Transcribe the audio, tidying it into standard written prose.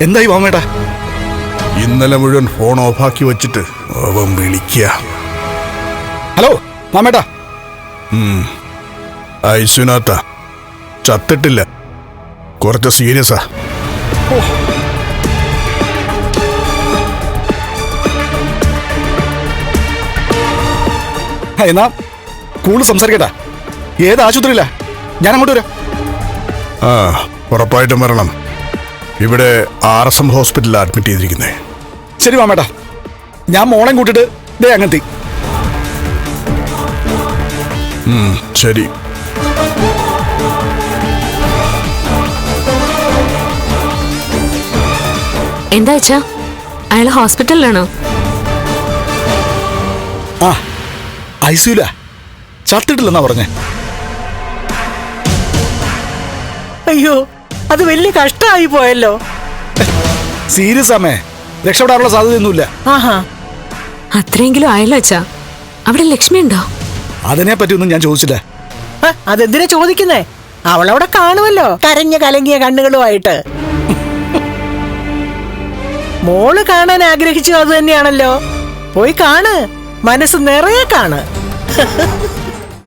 എന്തായി മാമേട്ടാ? ഇന്നലെ മുഴുവൻ ഫോൺ ഓഫാക്കി വെച്ചിട്ട് അവൻ വിളിക്കുക. ഹലോ മാമേട്ടാ. ഐസുനാത്ത ചത്തിട്ടില്ല, കുറച്ച് സീരിയസാ. എന്നാ കൂടുതൽ സംസാരിക്കട്ടാ. ഏത് ആശുപത്രിയില്ല? ഞാൻ അങ്ങോട്ട് വരാം. ആ, ഉറപ്പായിട്ടും വരണം. ഇവിടെ RSM ഹോസ്പിറ്റലിൽ അഡ്മിറ്റ് ചെയ്തിരിക്കുന്നേ. ശരി മാമേട്ടാ, ഞാൻ മോളെ കൂട്ടിട്ട് ദേ അങ്ങെത്തി. ശരി. എന്താ വെച്ചാ അയാൾ ഹോസ്പിറ്റലിലാണോ? ആ, ഐസിയുല. ചത്തിട്ടില്ലെന്നാ പറഞ്ഞേ. അയ്യോ, അത് വലിയ കഷ്ടമായി പോയല്ലോ. സീരിയസ് ആമേ, രക്ഷപ്പെടാനുള്ള സാധ്യതയൊന്നുമില്ല. ആഹാ, അത്രയെങ്കിലും ആയല്ലോ അച്ഛാ. അവിടെ ലക്ഷ്മി ഉണ്ടോ? അതിനെ പറ്റിയൊന്നും ഞാൻ ചോദിച്ചില്ല. അതെന്തിനാ ചോദിക്കുന്നേ? അവളവിടെ കാണുമല്ലോ, കരഞ്ഞ കലങ്ങിയ കണ്ണുകളുമായിട്ട്. മോള് കാണാൻ ആഗ്രഹിച്ചു അത് തന്നെയാണല്ലോ. പോയി കാണ്, മനസ്സ് നിറയെ കാണ്.